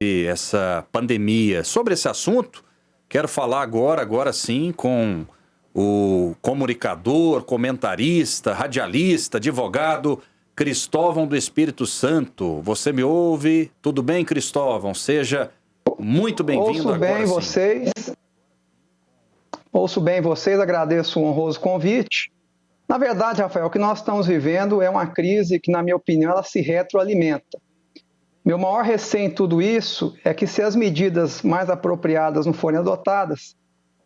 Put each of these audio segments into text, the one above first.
essa pandemia. Sobre esse assunto, quero falar agora sim, com o comunicador, comentarista, radialista, advogado Cristóvão do Espírito Santo. Você me ouve? Tudo bem, Cristóvão? Seja muito bem-vindo agora sim. Ouço bem vocês, agradeço o honroso convite. Na verdade, Rafael, o que nós estamos vivendo é uma crise que, na minha opinião, ela se retroalimenta. Meu maior receio em tudo isso é que, se as medidas mais apropriadas não forem adotadas,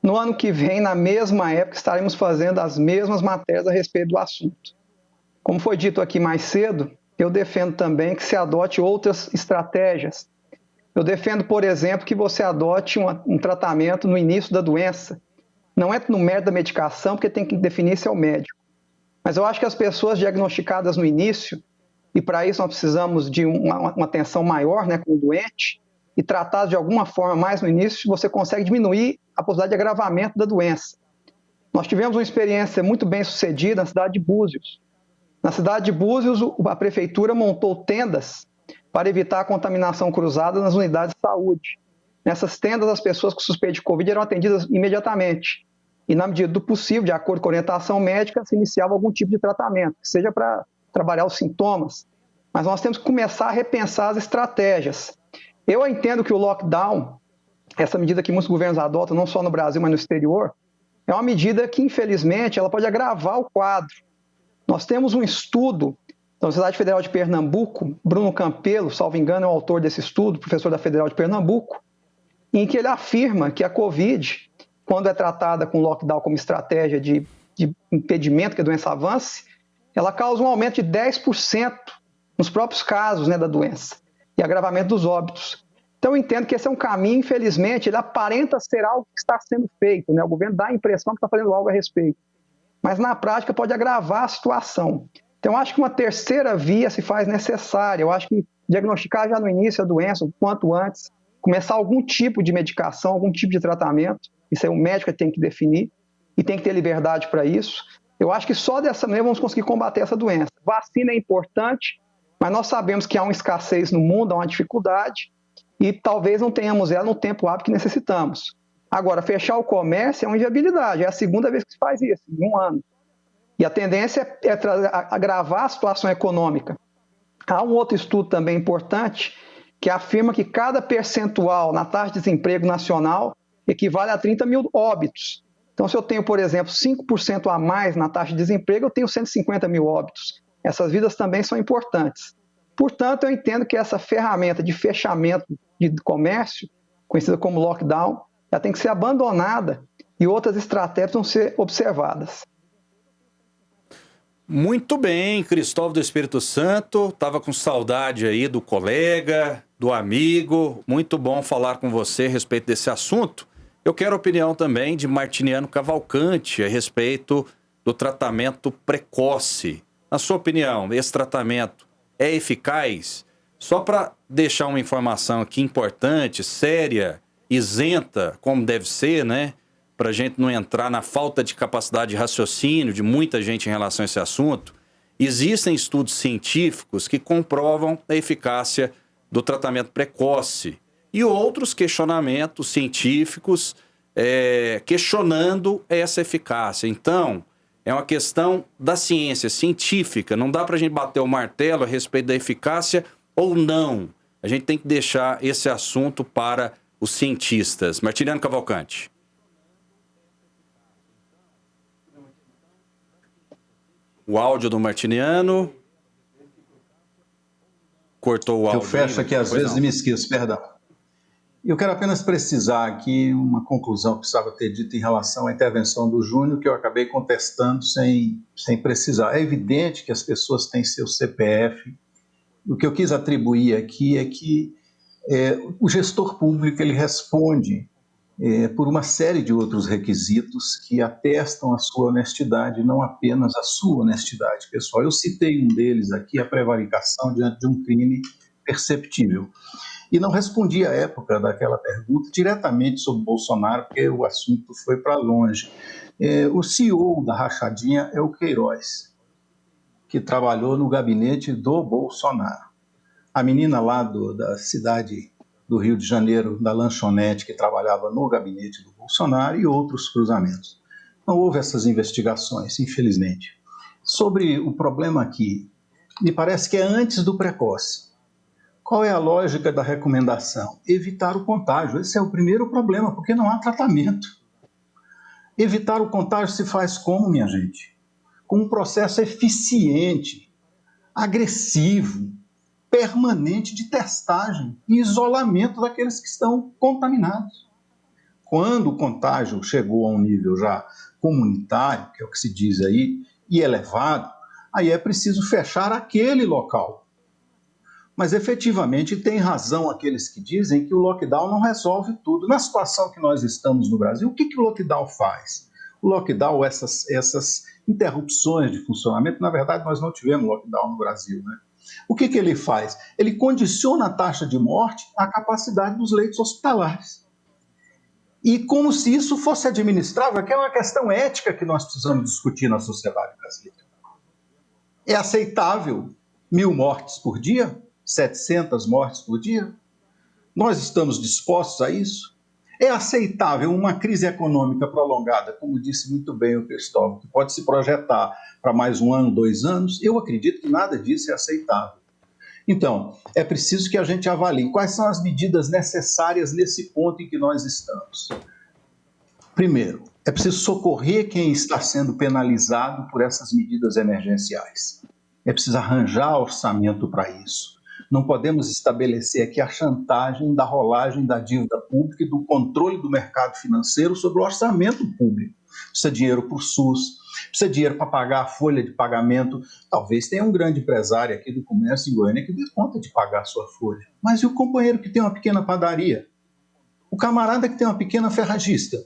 no ano que vem, na mesma época, estaremos fazendo as mesmas matérias a respeito do assunto. Como foi dito aqui mais cedo, eu defendo também que se adote outras estratégias. Eu defendo, por exemplo, que você adote um tratamento no início da doença. Não entra no mérito da medicação, porque tem que definir se é o médico. Mas eu acho que as pessoas diagnosticadas no início, e para isso nós precisamos de uma atenção maior, né, com o doente, e tratadas de alguma forma mais no início, você consegue diminuir a possibilidade de agravamento da doença. Nós tivemos uma experiência muito bem sucedida na cidade de Búzios. Na cidade de Búzios, a prefeitura montou tendas para evitar a contaminação cruzada nas unidades de saúde. Nessas tendas, as pessoas com suspeita de Covid eram atendidas imediatamente. E, na medida do possível, de acordo com a orientação médica, se iniciava algum tipo de tratamento, seja para trabalhar os sintomas. Mas nós temos que começar a repensar as estratégias. Eu entendo que o lockdown, essa medida que muitos governos adotam, não só no Brasil, mas no exterior, é uma medida que, infelizmente, ela pode agravar o quadro. Nós temos um estudo da Universidade Federal de Pernambuco, Bruno Campelo, salvo engano, é o autor desse estudo, professor da Federal de Pernambuco, em que ele afirma que a Covid, quando é tratada com lockdown como estratégia de impedimento que a doença avance, ela causa um aumento de 10% nos próprios casos, né, da doença e agravamento dos óbitos. Então, eu entendo que esse é um caminho, infelizmente, ele aparenta ser algo que está sendo feito, né? O governo dá a impressão que está fazendo algo a respeito, mas na prática pode agravar a situação. Então, eu acho que uma terceira via se faz necessária. Eu acho que diagnosticar já no início a doença, o quanto antes, começar algum tipo de medicação, algum tipo de tratamento, isso aí o médico tem que definir e tem que ter liberdade para isso. Eu acho que só dessa maneira vamos conseguir combater essa doença. Vacina é importante, mas nós sabemos que há uma escassez no mundo, há uma dificuldade, e talvez não tenhamos ela no tempo hábil que necessitamos. Agora, fechar o comércio é uma inviabilidade, é a segunda vez que se faz isso, em um ano. E a tendência é agravar a situação econômica. Há um outro estudo também importante, que afirma que cada percentual na taxa de desemprego nacional equivale a 30 mil óbitos. Então, se eu tenho, por exemplo, 5% a mais na taxa de desemprego, eu tenho 150 mil óbitos. Essas vidas também são importantes. Portanto, eu entendo que essa ferramenta de fechamento de comércio, conhecida como lockdown, ela tem que ser abandonada e outras estratégias vão ser observadas. Muito bem, Cristóvão do Espírito Santo, estava com saudade aí do colega, do amigo, muito bom falar com você a respeito desse assunto. Eu quero a opinião também de Martiniano Cavalcante a respeito do tratamento precoce. Na sua opinião, esse tratamento é eficaz? Só para deixar uma informação aqui importante, séria, isenta, como deve ser, né? Para a gente não entrar na falta de capacidade de raciocínio de muita gente em relação a esse assunto, existem estudos científicos que comprovam a eficácia do tratamento precoce e outros questionamentos científicos questionando essa eficácia. Então, é uma questão da ciência científica, não dá para a gente bater o martelo a respeito da eficácia ou não. A gente tem que deixar esse assunto para os cientistas. Martiniano Cavalcante. O áudio do Martiniano. Cortou o áudio. Eu fecho aqui às vezes e me esqueço, perdão. Eu quero apenas precisar aqui uma conclusão que precisava ter dito em relação à intervenção do Júnior, que eu acabei contestando sem precisar. É evidente que as pessoas têm seu CPF. O que eu quis atribuir aqui é que o gestor público ele responde por uma série de outros requisitos que atestam a sua honestidade, não apenas a sua honestidade pessoal. Eu citei um deles aqui, a prevaricação diante de um crime perceptível. E não respondi à época daquela pergunta diretamente sobre Bolsonaro, porque o assunto foi para longe. O CEO da rachadinha é o Queiroz, que trabalhou no gabinete do Bolsonaro. A menina lá da cidade do Rio de Janeiro, da lanchonete que trabalhava no gabinete do Bolsonaro e outros cruzamentos. Não houve essas investigações, infelizmente. Sobre o problema aqui, me parece que é antes do precoce. Qual é a lógica da recomendação? Evitar o contágio. Esse é o primeiro problema, porque não há tratamento. Evitar o contágio se faz como, minha gente? Com um processo eficiente, agressivo, permanente de testagem e isolamento daqueles que estão contaminados. Quando o contágio chegou a um nível já comunitário, que é o que se diz aí, e elevado, aí é preciso fechar aquele local. Mas efetivamente tem razão aqueles que dizem que o lockdown não resolve tudo. Na situação que nós estamos no Brasil, o que o lockdown faz? O lockdown, essas interrupções de funcionamento, na verdade nós não tivemos lockdown no Brasil, né? O que ele faz? Ele condiciona a taxa de morte à capacidade dos leitos hospitalares. E como se isso fosse administrável, que é uma questão ética que nós precisamos discutir na sociedade brasileira. É aceitável 1.000 mortes por dia? 700 mortes por dia? Nós estamos dispostos a isso? É aceitável uma crise econômica prolongada, como disse muito bem o Cristóvão, que pode se projetar para mais 1 ano, 2 anos? Eu acredito que nada disso é aceitável. Então, é preciso que a gente avalie quais são as medidas necessárias nesse ponto em que nós estamos. Primeiro, é preciso socorrer quem está sendo penalizado por essas medidas emergenciais. É preciso arranjar orçamento para isso. Não podemos estabelecer aqui a chantagem da rolagem da dívida pública e do controle do mercado financeiro sobre o orçamento público. Precisa de dinheiro para o SUS, precisa de dinheiro para pagar a folha de pagamento. Talvez tenha um grande empresário aqui do comércio em Goiânia que dê conta de pagar a sua folha. Mas e o companheiro que tem uma pequena padaria? O camarada que tem uma pequena ferragista?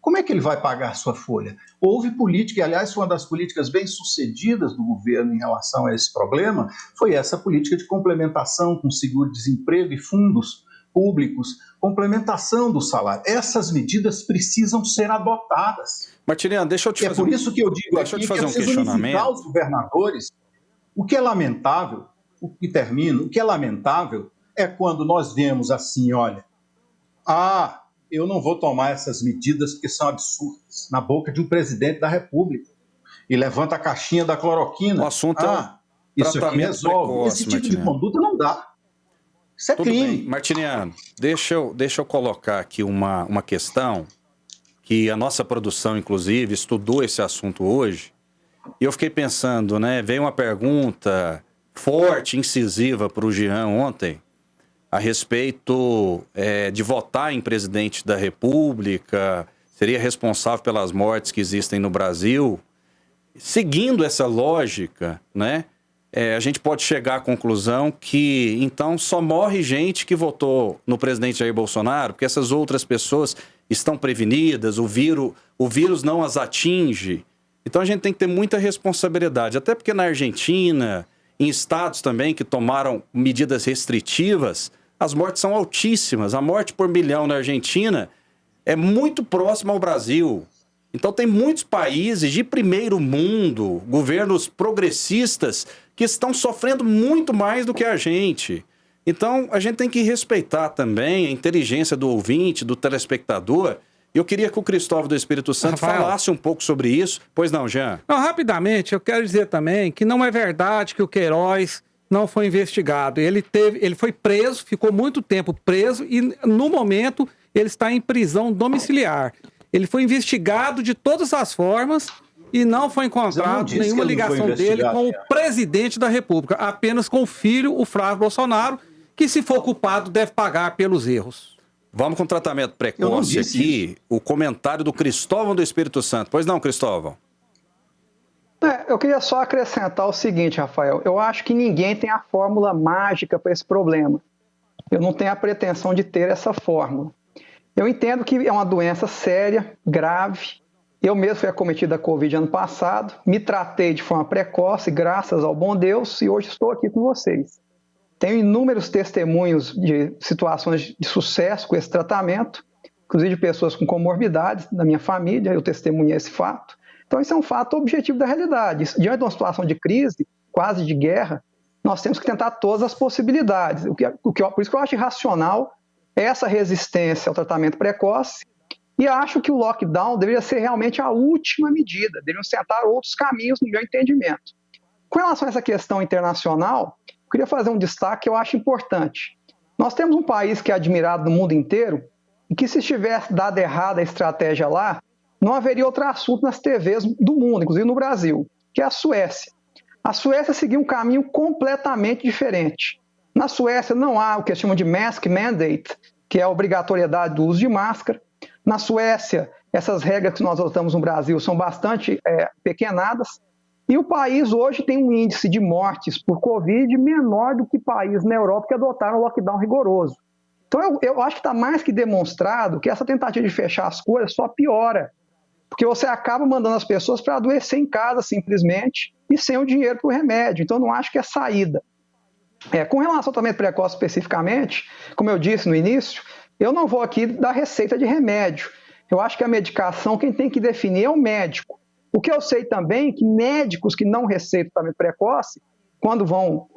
Como é que ele vai pagar a sua folha? Houve política, e aliás foi uma das políticas bem-sucedidas do governo em relação a esse problema, foi essa política de complementação com seguro-desemprego e fundos públicos, complementação do salário. Essas medidas precisam ser adotadas. Martiniano, deixa eu te fazer por isso que eu digo aqui que é preciso unificar os governadores. O que é lamentável, o que é lamentável é quando nós vemos assim, olha, eu não vou tomar essas medidas porque são absurdas, na boca de um presidente da República, e levanta a caixinha da cloroquina. O assunto isso aqui resolve. Precoce, esse tipo Martiniano. de conduta não dá. Isso é Tudo crime. bem. Martiniano, deixa eu colocar aqui uma questão que a nossa produção, inclusive, estudou esse assunto hoje, e eu fiquei pensando, né, veio uma pergunta forte, incisiva para o Jean ontem, a respeito de votar em presidente da República, seria responsável pelas mortes que existem no Brasil. Seguindo essa lógica, né, a gente pode chegar à conclusão que, então, só morre gente que votou no presidente Jair Bolsonaro, porque essas outras pessoas estão prevenidas, o vírus não as atinge. Então, a gente tem que ter muita responsabilidade, até porque na Argentina, em estados também que tomaram medidas restritivas, as mortes são altíssimas. A morte por milhão na Argentina é muito próxima ao Brasil. Então tem muitos países de primeiro mundo, governos progressistas, que estão sofrendo muito mais do que a gente. Então a gente tem que respeitar também a inteligência do ouvinte, do telespectador. Eu queria que o Cristóvão do Espírito Santo falasse um pouco sobre isso. Pois não, Jean? Não, rapidamente, eu quero dizer também que não é verdade que o Queiroz não foi investigado. Ele foi preso, ficou muito tempo preso e, no momento, ele está em prisão domiciliar. Ele foi investigado de todas as formas e não foi encontrado nenhuma ligação dele com o presidente da República, apenas com o filho, o Flávio Bolsonaro, que, se for culpado, deve pagar pelos erros. Vamos com tratamento precoce aqui. O comentário do Cristóvão do Espírito Santo. Pois não, Cristóvão? Eu queria só acrescentar o seguinte, Rafael. Eu acho que ninguém tem a fórmula mágica para esse problema. Eu não tenho a pretensão de ter essa fórmula. Eu entendo que é uma doença séria, grave. Eu mesmo fui acometido da Covid ano passado, me tratei de forma precoce, graças ao bom Deus, e hoje estou aqui com vocês. Tenho inúmeros testemunhos de situações de sucesso com esse tratamento, inclusive de pessoas com comorbidades da minha família, eu testemunhei esse fato. Então, isso é um fato objetivo da realidade. Diante de uma situação de crise, quase de guerra, nós temos que tentar todas as possibilidades. Por isso que eu acho irracional essa resistência ao tratamento precoce e acho que o lockdown deveria ser realmente a última medida, deveriam sentar outros caminhos no meu entendimento. Com relação a essa questão internacional, eu queria fazer um destaque que eu acho importante. Nós temos um país que é admirado no mundo inteiro e que, se estivesse dado errada a estratégia lá, não haveria outro assunto nas TVs do mundo, inclusive no Brasil, que é a Suécia. A Suécia seguiu um caminho completamente diferente. Na Suécia não há o que chamam de mask mandate, que é a obrigatoriedade do uso de máscara. Na Suécia, essas regras que nós adotamos no Brasil são bastante pequenadas. E o país hoje tem um índice de mortes por Covid menor do que países na Europa que adotaram o lockdown rigoroso. Então, eu acho que está mais que demonstrado que essa tentativa de fechar as coisas só piora, porque você acaba mandando as pessoas para adoecer em casa, simplesmente, e sem o dinheiro para o remédio. Então, eu não acho que é saída. Com relação ao tratamento precoce especificamente, como eu disse no início, eu não vou aqui dar receita de remédio. Eu acho que a medicação, quem tem que definir é o médico. O que eu sei também é que médicos que não receitam tratamento precoce, quando vão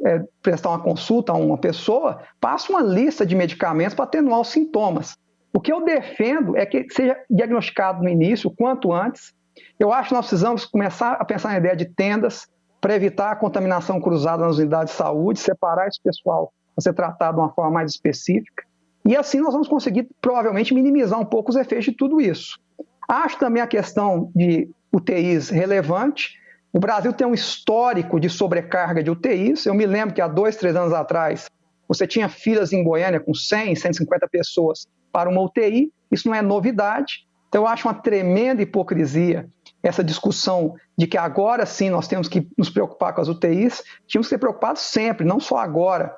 prestar uma consulta a uma pessoa, passam uma lista de medicamentos para atenuar os sintomas. O que eu defendo é que seja diagnosticado no início, o quanto antes. Eu acho que nós precisamos começar a pensar na ideia de tendas para evitar a contaminação cruzada nas unidades de saúde, separar esse pessoal para ser tratado de uma forma mais específica. E assim nós vamos conseguir, provavelmente, minimizar um pouco os efeitos de tudo isso. Acho também a questão de UTIs relevante. O Brasil tem um histórico de sobrecarga de UTIs. Eu me lembro que há 2, 3 anos atrás, você tinha filas em Goiânia com 100, 150 pessoas para uma UTI. Isso não é novidade. Então, eu acho uma tremenda hipocrisia essa discussão de que agora sim nós temos que nos preocupar com as UTIs. Tínhamos que ser preocupados sempre, não só agora.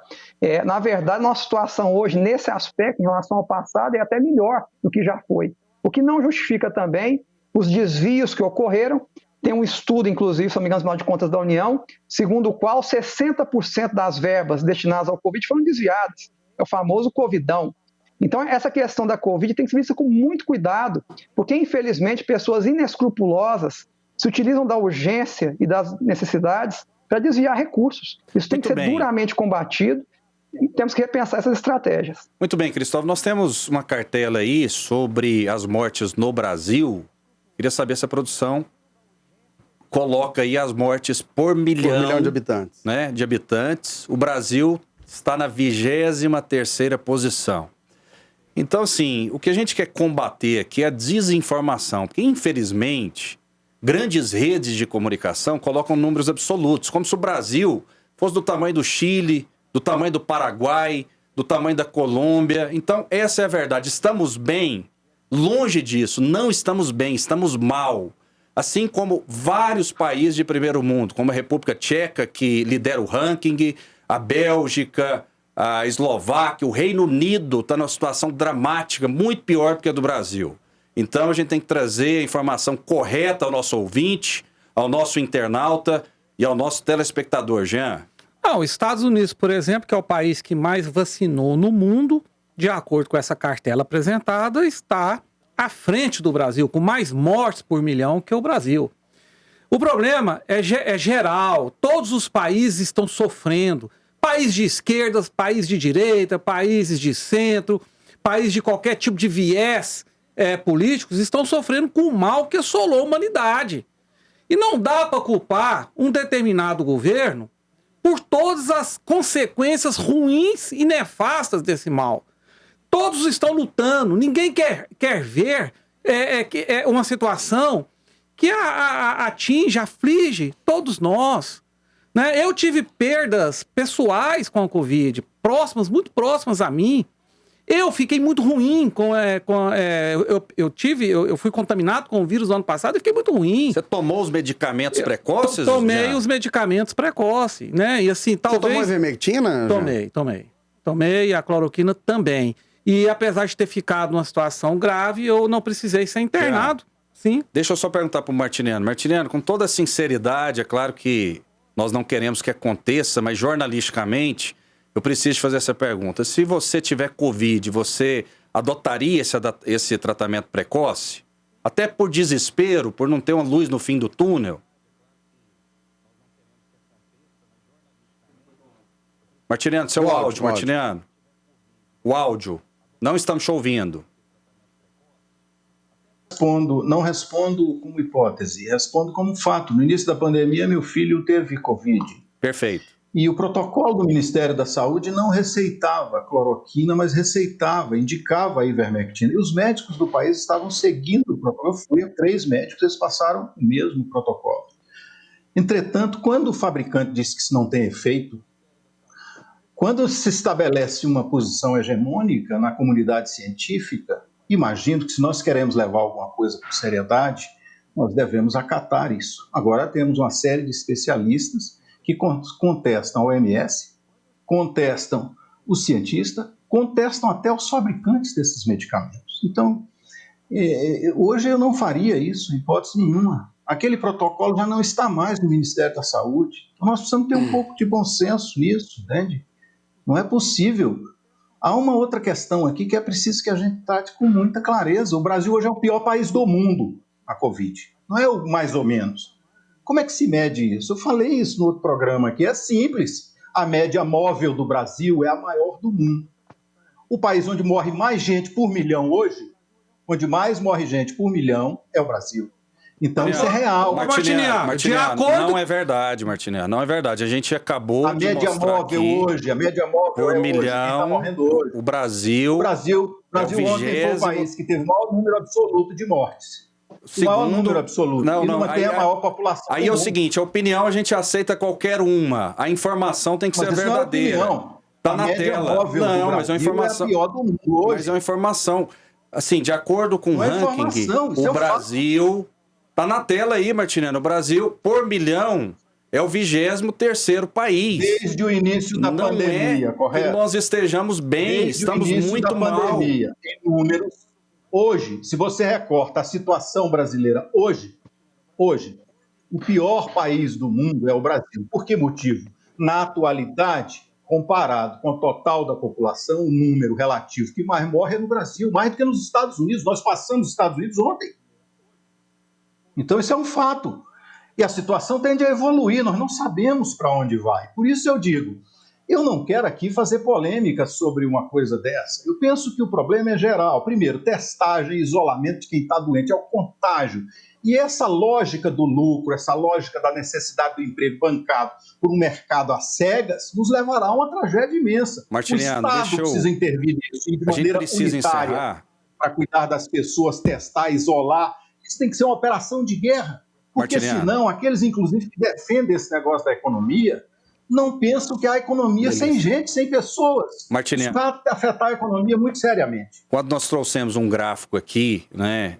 Na verdade, nossa situação hoje, nesse aspecto, em relação ao passado, é até melhor do que já foi. O que não justifica também os desvios que ocorreram. Tem um estudo, inclusive, se não me engano, no Tribunal de Contas da União, segundo o qual 60% das verbas destinadas ao Covid foram desviadas. É o famoso Covidão. Então, essa questão da Covid tem que ser vista com muito cuidado, porque, infelizmente, pessoas inescrupulosas se utilizam da urgência e das necessidades para desviar recursos. Isso tem que ser duramente combatido e temos que repensar essas estratégias. Muito bem, Cristóvão. Nós temos uma cartela aí sobre as mortes no Brasil. Queria saber se a produção coloca aí as mortes por milhão de habitantes. Né, de habitantes. O Brasil está na 23ª posição. Então, assim, o que a gente quer combater aqui é a desinformação, porque, infelizmente, grandes redes de comunicação colocam números absolutos, como se o Brasil fosse do tamanho do Chile, do tamanho do Paraguai, do tamanho da Colômbia. Então, essa é a verdade. Estamos bem? Longe disso. Não estamos bem, estamos mal. Assim como vários países de primeiro mundo, como a República Tcheca, que lidera o ranking, a Bélgica, a Eslováquia, o Reino Unido está numa situação dramática, muito pior do que a do Brasil. Então a gente tem que trazer a informação correta ao nosso ouvinte, ao nosso internauta e ao nosso telespectador, Jean. Os Estados Unidos, por exemplo, que é o país que mais vacinou no mundo, de acordo com essa cartela apresentada, está à frente do Brasil, com mais mortes por milhão que o Brasil. O problema é geral, todos os países estão sofrendo. País de esquerda, país de direita, países de centro, países de qualquer tipo de viés políticos estão sofrendo com o mal que assolou a humanidade. E não dá para culpar um determinado governo por todas as consequências ruins e nefastas desse mal. Todos estão lutando, ninguém quer ver uma situação que atinge, aflige todos nós. Né? Eu tive perdas pessoais com a Covid, muito próximas a mim. Eu fiquei muito ruim eu fui contaminado com o vírus no ano passado e fiquei muito ruim. Você tomou os medicamentos precoces? Tomei os medicamentos precoces, né? E assim, talvez... Você tomou a ivermectina? Tomei a cloroquina também. E apesar de ter ficado numa situação grave, eu não precisei ser internado. Sim. Deixa eu só perguntar para o Martiniano. Martiniano, com toda a sinceridade, é claro que nós não queremos que aconteça, mas jornalisticamente, eu preciso fazer essa pergunta. Se você tiver Covid, você adotaria esse tratamento precoce? Até por desespero, por não ter uma luz no fim do túnel? Martiniano, seu áudio, Martiniano. O áudio. Não estamos te ouvindo. Não respondo como hipótese, respondo como fato. No início da pandemia, meu filho teve Covid. Perfeito. E o protocolo do Ministério da Saúde não receitava cloroquina, mas indicava a ivermectina. E os médicos do país estavam seguindo o protocolo. Eu fui a 3 médicos, eles passaram o mesmo protocolo. Entretanto, quando o fabricante diz que isso não tem efeito, quando se estabelece uma posição hegemônica na comunidade científica, imagino que se nós queremos levar alguma coisa com seriedade, nós devemos acatar isso. Agora temos uma série de especialistas que contestam a OMS, contestam os cientistas, contestam até os fabricantes desses medicamentos. Então, hoje eu não faria isso, em hipótese nenhuma. Aquele protocolo já não está mais no Ministério da Saúde. Então, nós precisamos ter um pouco de bom senso nisso, entende? Não é possível. Há uma outra questão aqui que é preciso que a gente trate com muita clareza. O Brasil hoje é o pior país do mundo, a Covid. Não é o mais ou menos. Como é que se mede isso? Eu falei isso no outro programa aqui. É simples. A média móvel do Brasil é a maior do mundo. O país onde morre mais gente por milhão hoje, onde mais morre gente por milhão, é o Brasil. Então isso é real. Martiniano, não é verdade, Martiniano. Não é verdade. A gente acabou de mostrar a média móvel por é milhão, hoje, quem tá morrendo hoje. O Brasil ontem foi o país que teve o maior número absoluto de mortes. O maior número absoluto. Não tem a maior população. Aí é o seguinte, a opinião a gente aceita qualquer uma. A informação tem que ser verdadeira. Tá na tela. Não, mas é uma informação. É a pior do mundo hoje. Mas é uma informação. Assim, de acordo com o ranking, o Brasil... Tá na tela aí, Martiniano. O Brasil, por milhão, é o 23º país. Desde o início da pandemia, correto? Que nós estejamos bem, estamos muito mal. Em números, hoje, se você recorta a situação brasileira hoje, o pior país do mundo é o Brasil. Por que motivo? Na atualidade, comparado com o total da população, o número relativo que mais morre é no Brasil, mais do que nos Estados Unidos. Nós passamos os Estados Unidos ontem. Então, isso é um fato. E a situação tende a evoluir, nós não sabemos para onde vai. Por isso eu digo, eu não quero aqui fazer polêmica sobre uma coisa dessa. Eu penso que o problema é geral. Primeiro, testagem, isolamento de quem está doente, é o contágio. E essa lógica do lucro, essa lógica da necessidade do emprego bancado por um mercado às cegas, nos levará a uma tragédia imensa. Martiniano, o Estado precisa intervir nisso de maneira unitária para cuidar das pessoas, testar, isolar. Isso tem que ser uma operação de guerra, porque senão aqueles, inclusive, que defendem esse negócio da economia, não pensam que há economia sem gente, sem pessoas. Martiniano, isso vai afetar a economia muito seriamente. Quando nós trouxemos um gráfico aqui, né,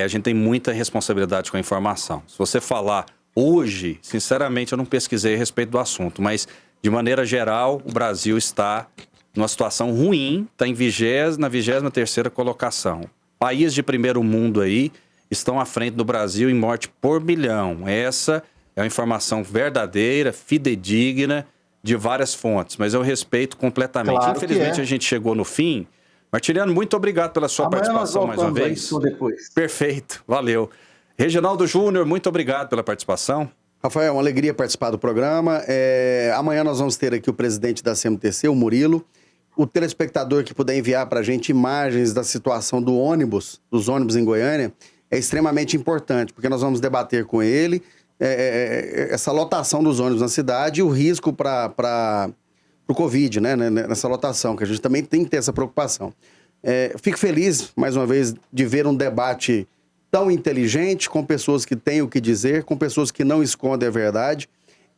a gente tem muita responsabilidade com a informação. Se você falar hoje, sinceramente, eu não pesquisei a respeito do assunto, mas, de maneira geral, o Brasil está numa situação ruim, está na 23ª colocação. País de primeiro mundo aí, estão à frente do Brasil em morte por milhão. Essa é uma informação verdadeira, fidedigna, de várias fontes, mas eu respeito completamente. Claro. Infelizmente, a gente chegou no fim. Martiniano, muito obrigado pela sua participação mais uma vez. Depois. Perfeito, valeu. Reginaldo Júnior, muito obrigado pela participação. Rafael, uma alegria participar do programa. Amanhã nós vamos ter aqui o presidente da CMTC, o Murilo. O telespectador que puder enviar para a gente imagens da situação dos ônibus em Goiânia, é extremamente importante, porque nós vamos debater com ele essa lotação dos ônibus na cidade e o risco para o Covid, né, nessa lotação, que a gente também tem que ter essa preocupação. Fico feliz, mais uma vez, de ver um debate tão inteligente, com pessoas que têm o que dizer, com pessoas que não escondem a verdade.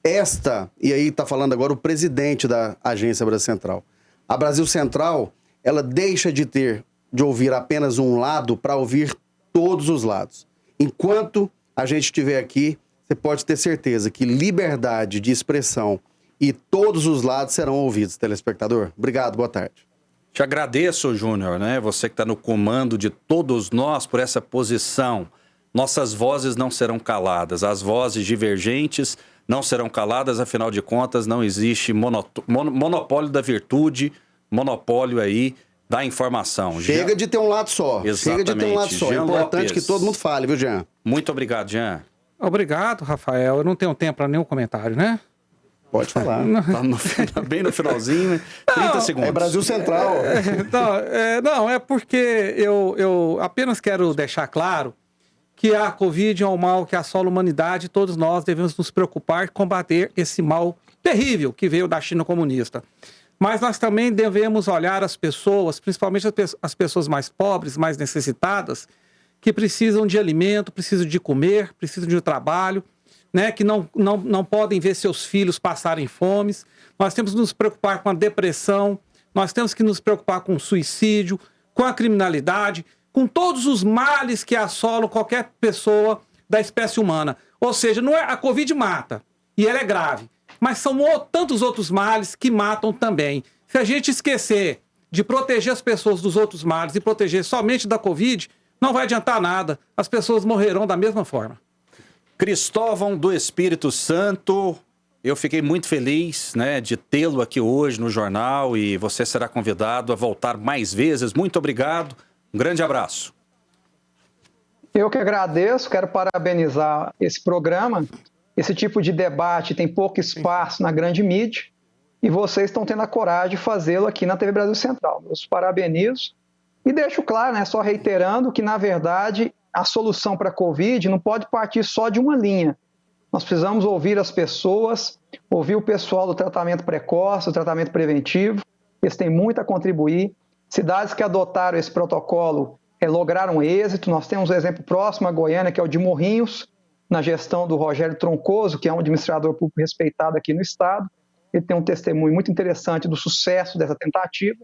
E aí está falando agora o presidente da Agência Brasil Central. A Brasil Central, ela deixa de ouvir apenas um lado para ouvir todos os lados. Enquanto a gente estiver aqui, você pode ter certeza que liberdade de expressão e todos os lados serão ouvidos, telespectador. Obrigado, boa tarde. Te agradeço, Júnior, né? Você que está no comando de todos nós por essa posição. Nossas vozes não serão caladas, as vozes divergentes não serão caladas, afinal de contas, não existe monopólio da virtude, monopólio aí da informação. Chega de ter um lado só. Exatamente. Chega de ter um lado só. Jean É importante Lopes. que todo mundo fale, viu, Jean? Muito obrigado, Jean. Obrigado, Rafael. Eu não tenho tempo para nenhum comentário, né? Pode falar. Tá bem no finalzinho, né? 30 segundos. É Brasil Central. Não, é porque eu apenas quero deixar claro que a Covid é um mal que assola a humanidade e todos nós devemos nos preocupar e combater esse mal terrível que veio da China comunista. Mas nós também devemos olhar as pessoas, principalmente as pessoas mais pobres, mais necessitadas, que precisam de alimento, precisam de comer, precisam de trabalho, né, que não podem ver seus filhos passarem fome. Nós temos que nos preocupar com a depressão, nós temos que nos preocupar com o suicídio, com a criminalidade, com todos os males que assolam qualquer pessoa da espécie humana. Ou seja, não é, a Covid mata, e ela é grave, mas são tantos outros males que matam também. Se a gente esquecer de proteger as pessoas dos outros males e proteger somente da Covid, não vai adiantar nada, as pessoas morrerão da mesma forma. Cristóvão do Espírito Santo, eu fiquei muito feliz, né, de tê-lo aqui hoje no jornal e você será convidado a voltar mais vezes. Muito obrigado, um grande abraço. Eu que agradeço, quero parabenizar esse programa. Esse tipo de debate tem pouco espaço na grande mídia e vocês estão tendo a coragem de fazê-lo aqui na TV Brasil Central. Eu os parabenizo e deixo claro, né, só reiterando que, na verdade, a solução para a Covid não pode partir só de uma linha. Nós precisamos ouvir as pessoas, ouvir o pessoal do tratamento precoce, do tratamento preventivo. Eles têm muito a contribuir. Cidades que adotaram esse protocolo lograram êxito. Nós temos um exemplo próximo a Goiânia, que é o de Morrinhos, na gestão do Rogério Troncoso, que é um administrador público respeitado aqui no estado. Ele tem um testemunho muito interessante do sucesso dessa tentativa.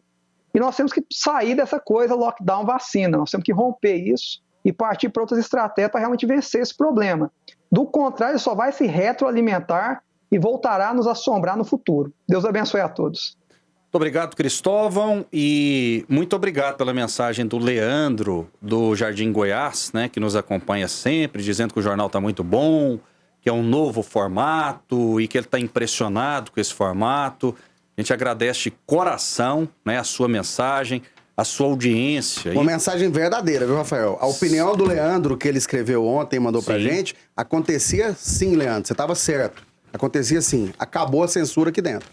E nós temos que sair dessa coisa lockdown vacina. Nós temos que romper isso e partir para outras estratégias para realmente vencer esse problema. Do contrário, só vai se retroalimentar e voltará a nos assombrar no futuro. Deus abençoe a todos. Muito obrigado, Cristóvão, e muito obrigado pela mensagem do Leandro, do Jardim Goiás, né, que nos acompanha sempre, dizendo que o jornal está muito bom, que é um novo formato e que ele está impressionado com esse formato. A gente agradece de coração, né, a sua mensagem, a sua audiência. Uma mensagem verdadeira, viu, Rafael? A opinião do Leandro, que ele escreveu ontem e mandou pra gente, acontecia sim, Leandro, você estava certo. Acontecia sim. Acabou a censura aqui dentro.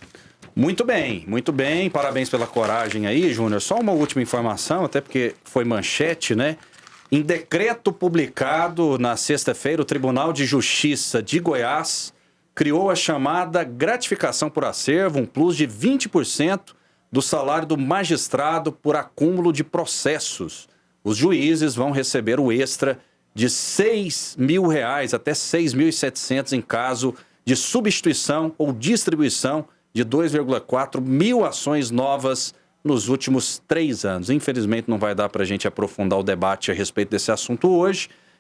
Muito bem, muito bem. Parabéns pela coragem aí, Júnior. Só uma última informação, até porque foi manchete, né? Em decreto publicado na sexta-feira, o Tribunal de Justiça de Goiás criou a chamada gratificação por acervo, um plus de 20% do salário do magistrado por acúmulo de processos. Os juízes vão receber o extra de R$6.000 até R$6.700 em caso de substituição ou distribuição de 2,4 mil ações novas nos últimos 3 anos. Infelizmente, não vai dar para a gente aprofundar o debate a respeito desse assunto hoje,